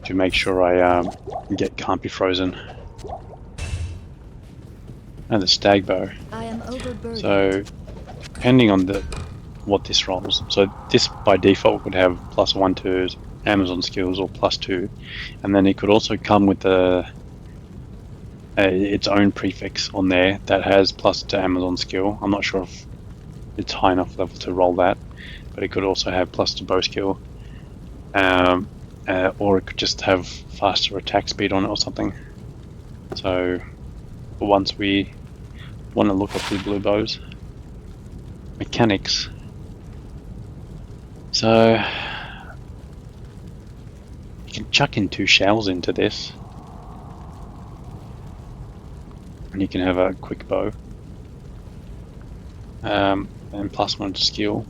to make sure I can't be frozen. And the stag bow. I am overburdened. So depending on what this rolls, so this by default would have +1 to Amazon skills or +2, and then it could also come with its own prefix on there that has +2 to Amazon skill. I'm not sure if it's high enough level to roll that, but it could also have +2 to bow skill, or it could just have faster attack speed on it or something. So once we want to look at the blue bows mechanics, so you can chuck in 2 shells into this and you can have a quick bow and +1 to skill.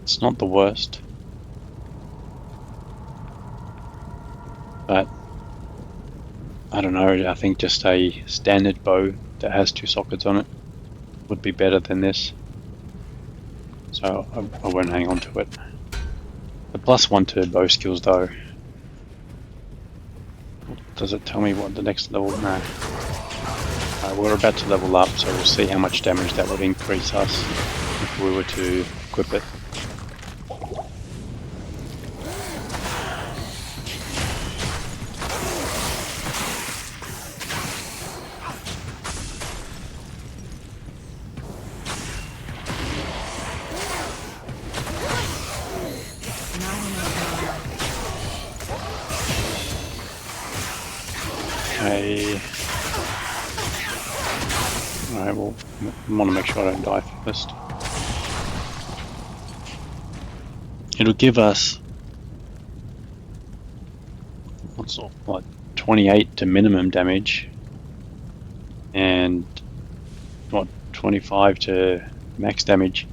It's not the worst, but I don't know, I think just a standard bow that has 2 sockets on it would be better than this, so I won't hang on to it. The +1 to bow skills though, does it tell me what the next level? No. We're about to level up, so we'll see how much damage that would increase us if we were to equip it. Okay. Alright, well, I want to make sure I don't die first. It'll give us what 28 to minimum damage, and what 25 to max damage.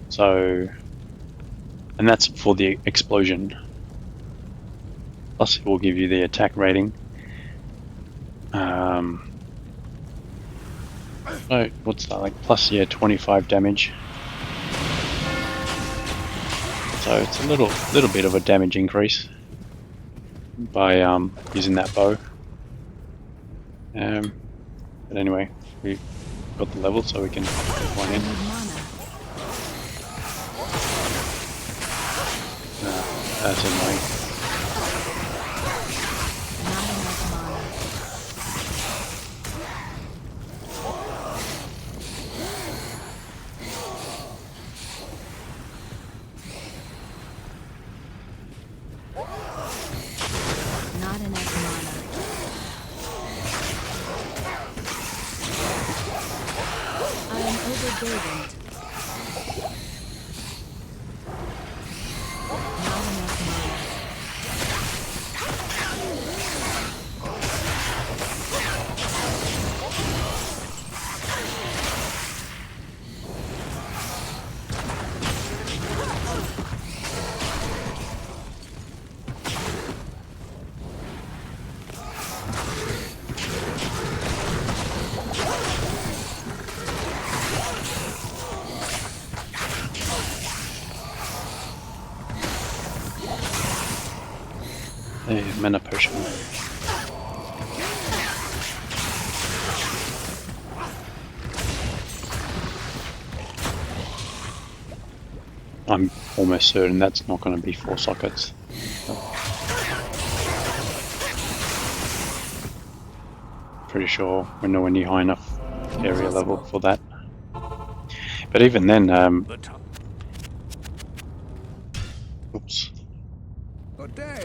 So, and that's for the explosion. Plus, it will give you the attack rating. So what's that, like +25 damage. So it's a little bit of a damage increase by using that bow. But anyway, we got the level, so we can put one in. That's annoying. Yeah, mana potion. I'm almost certain that's not going to be 4 sockets. Pretty sure we're nowhere near high enough area level for that. But even then, oops, Good day.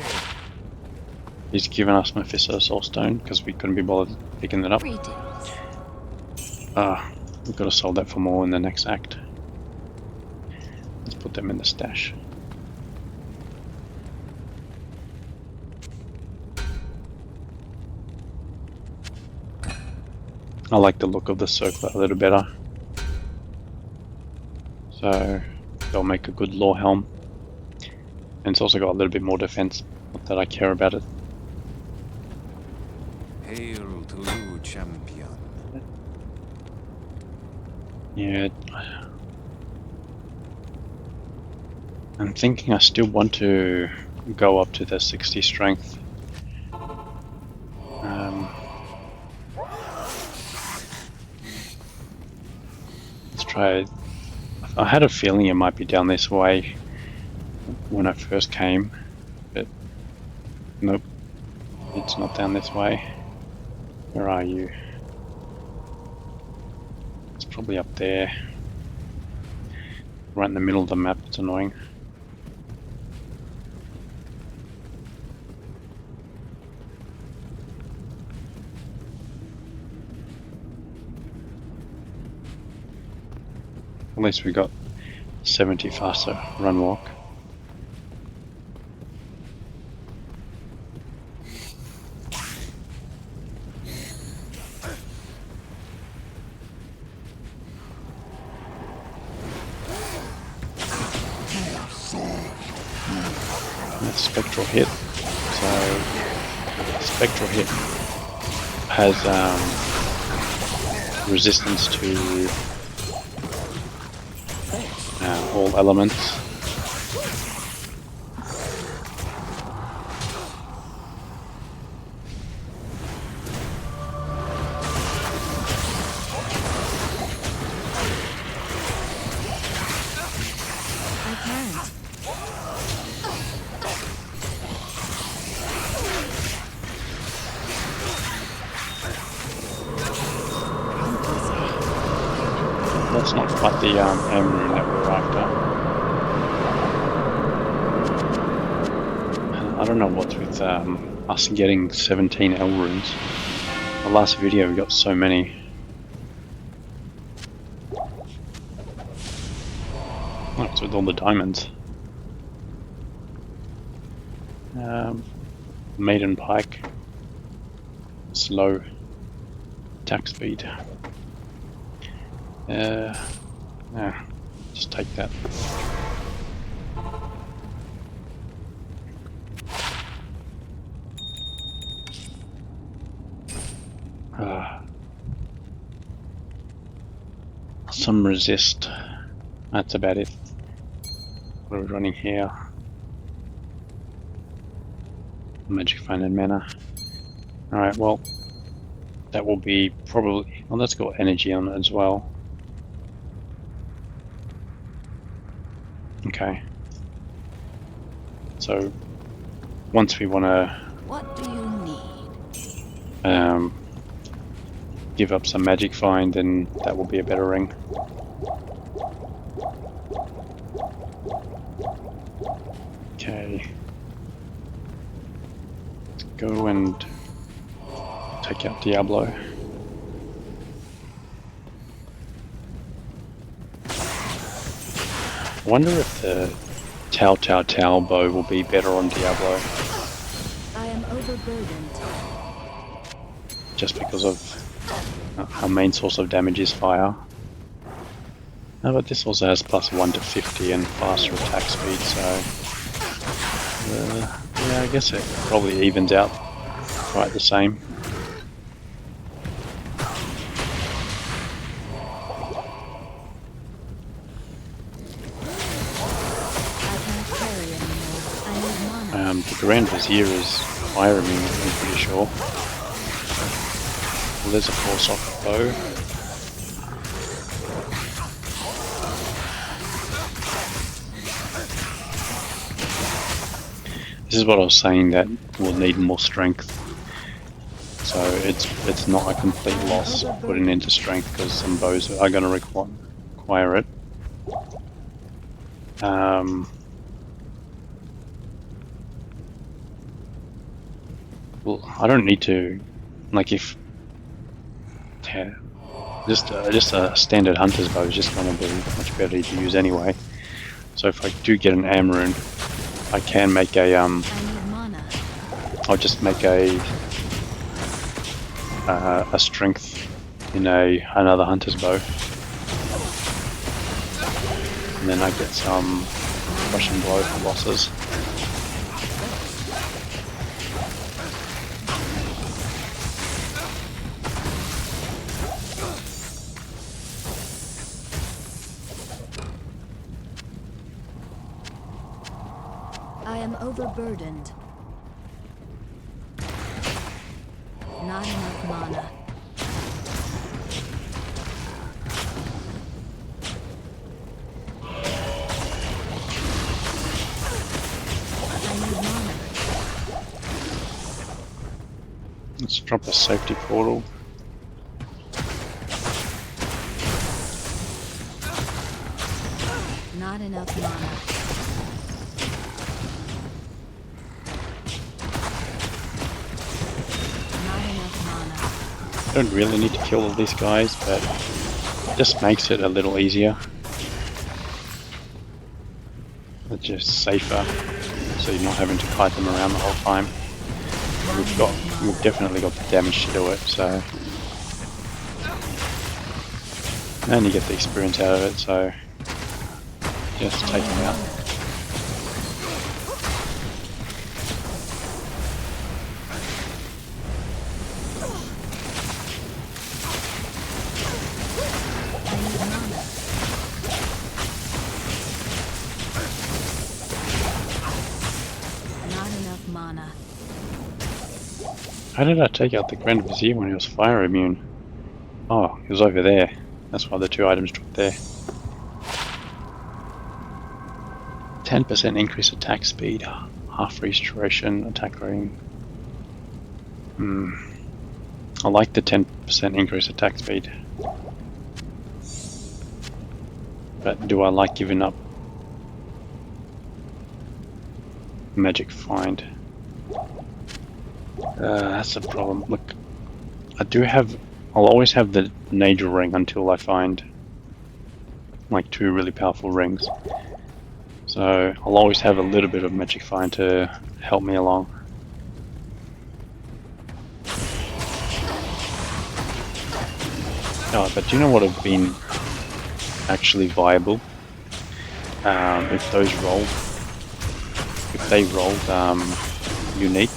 he's given us Mephisto Soul Stone because we couldn't be bothered picking it up. Greetings. We've got to solve that for more in the next act. Let's put them in the stash. I like the look of the circlet a little better. So they'll make a good lore helm. And it's also got a little bit more defense. Not that I care about it. Hail to you, champion. Yeah. I'm thinking I still want to go up to the 60 strength. Let's try it. I had a feeling it might be down this way when I first came, but nope, it's not down this way. Where are you? It's probably up there. Right in the middle of the map, it's annoying. At least we got 70 faster run walk. That's spectral hit. So spectral hit has resistance to all elements. I can't. That's not quite the M rune that we're after. I don't know what's with us getting 17 L runes. The last video we got so many. What's with all the diamonds? Maiden Pike. Slow attack speed. Yeah, just take that. Some resist. That's about it. What are we running here? Magic Find and Mana. Alright, well, that will be probably... Well, that's got energy on it as well. Okay. So, once we want to... What do you need? give up some Magic Find, then that will be a better ring. Okay. Go and take out Diablo. I wonder if the Tau bow will be better on Diablo, I am overburdened. just because of our main source of damage is fire. No, but this also has +1 to 50 and faster attack speed, so yeah, I guess it probably evens out quite the same. The Grand Vizier is fire immune, I'm pretty sure. Well, there's a four-socket bow. This is what I was saying, that we'll need more strength. So it's not a complete loss putting into strength, because some bows are going to require it. Well, I don't need to, like, if just a standard hunter's bow is just going to be much better to use anyway. So if I do get an Amaroon, I can make a I'll just make a strength in another hunter's bow, and then I get some crushing blow for losses. I am overburdened. Not enough mana. I need mana. Let's drop a safety portal. Not enough mana. Don't really need to kill all these guys, but it just makes it a little easier. It's just safer, so you're not having to fight them around the whole time. We've definitely got the damage to do it, so, and you get the experience out of it, so just take them out. How did I take out the Grand Vizier when he was fire immune? Oh, he was over there. That's why the two items dropped there. 10% increase attack speed, half restoration, attack rating. I like the 10% increase attack speed. But do I like giving up magic find? That's the problem. Look, I'll always have the Nager ring until I find like two really powerful rings. So I'll always have a little bit of magic find to help me along. Oh, but do you know what would have been actually viable? If they rolled unique.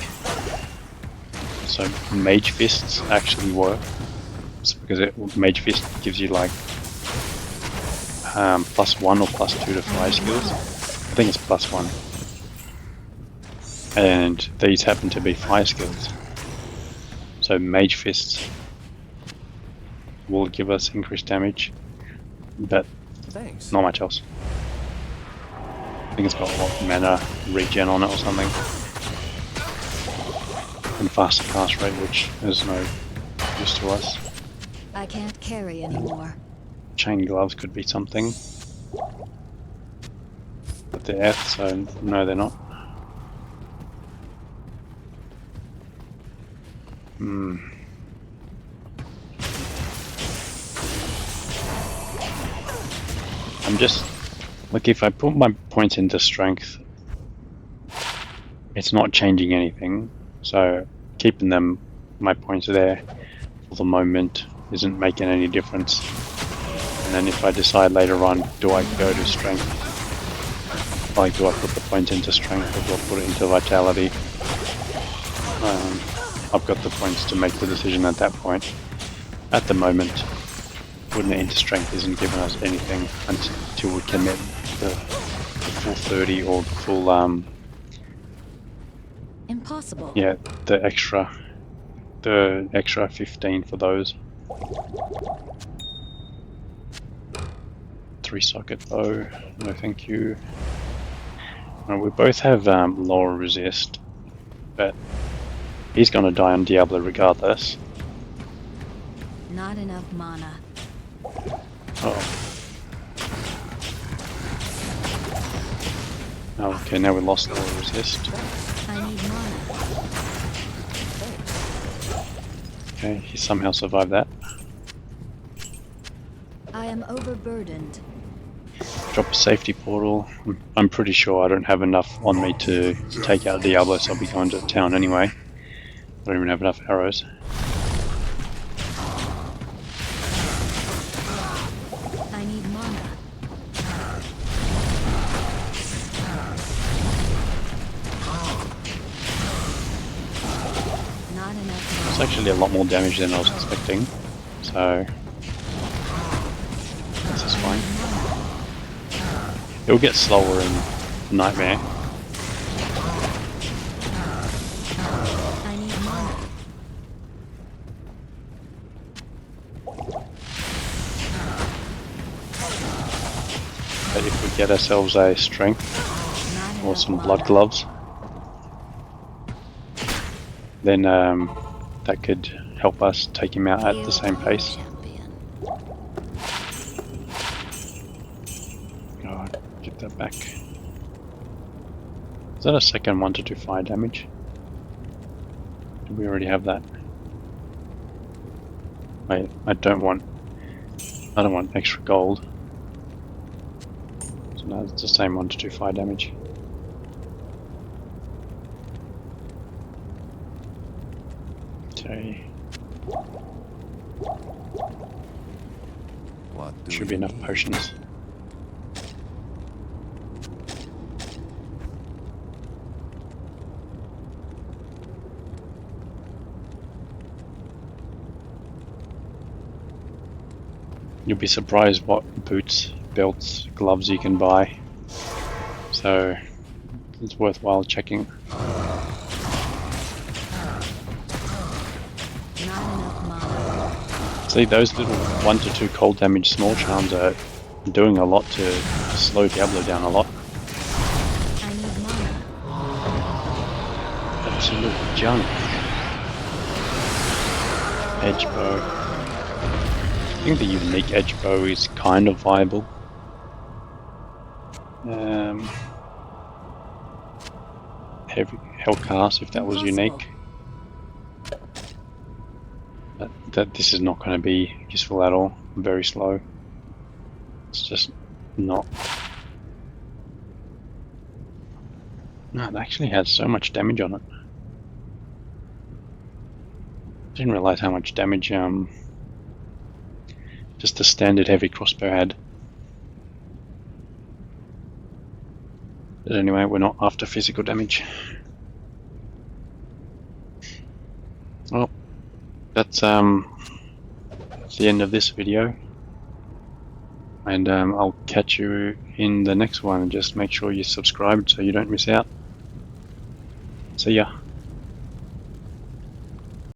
So Mage Fists actually work, because Mage Fist gives you like +1 or +2 to fire skills. I think it's +1, and these happen to be fire skills. So Mage Fists will give us increased damage, but Thanks. not much else. I think it's got a lot of mana regen on it or something. And faster cast rate, which is no use to us. I can't carry anymore. Chain gloves could be something. But they're F, so no, they're not. I'm just... Like, if I put my points into strength, it's not changing anything. So keeping my points there for the moment isn't making any difference. And then if I decide later on, do I go to strength? Like, do I put the points into strength or do I put it into vitality? I've got the points to make the decision at that point. At the moment, putting it into strength isn't giving us anything until we commit the full 30 or the full Impossible. Yeah, the extra 15 for those. 3-socket bow, no thank you. We both have lower resist, but he's gonna die on Diablo regardless. Not enough mana. Oh. Okay, now we lost lower resist. I need mana. Okay, he somehow survived that. I am overburdened. Drop a safety portal. I'm pretty sure I don't have enough on me to take out Diablo, so I'll be going to town anyway. I don't even have enough arrows. I need mana. Not enough It's mana. actually a lot more damage than I was expecting, so this is fine. It'll get slower in Nightmare. I need mana. But if we get ourselves a strength Not or enough some mana. blood gloves, then that could help us take him out at the same pace. Champion. Oh, get that back. Is that a second 1 to 2 fire damage? Do we already have that? Wait, I don't want extra gold. So no, it's the same 1 to 2 fire damage. Okay, What do should be you enough need? potions. You'll be surprised what boots, belts, gloves you can buy. So it's worthwhile checking. Not enough mana. See, those little 1 to 2 cold damage small charms are doing a lot to slow Diablo down a lot. I need mana. Absolute junk. Edge bow. I think the unique edge bow is kind of viable. Heavy Hellcast, if that was Impossible. unique. But this is not going to be useful at all. Very slow. It's just not. No, it actually has so much damage on it. Didn't realize how much damage just the standard heavy crossbow had. But anyway, we're not after physical damage. Well, that's the end of this video. And I'll catch you in the next one. Just make sure you're subscribed so you don't miss out. See ya.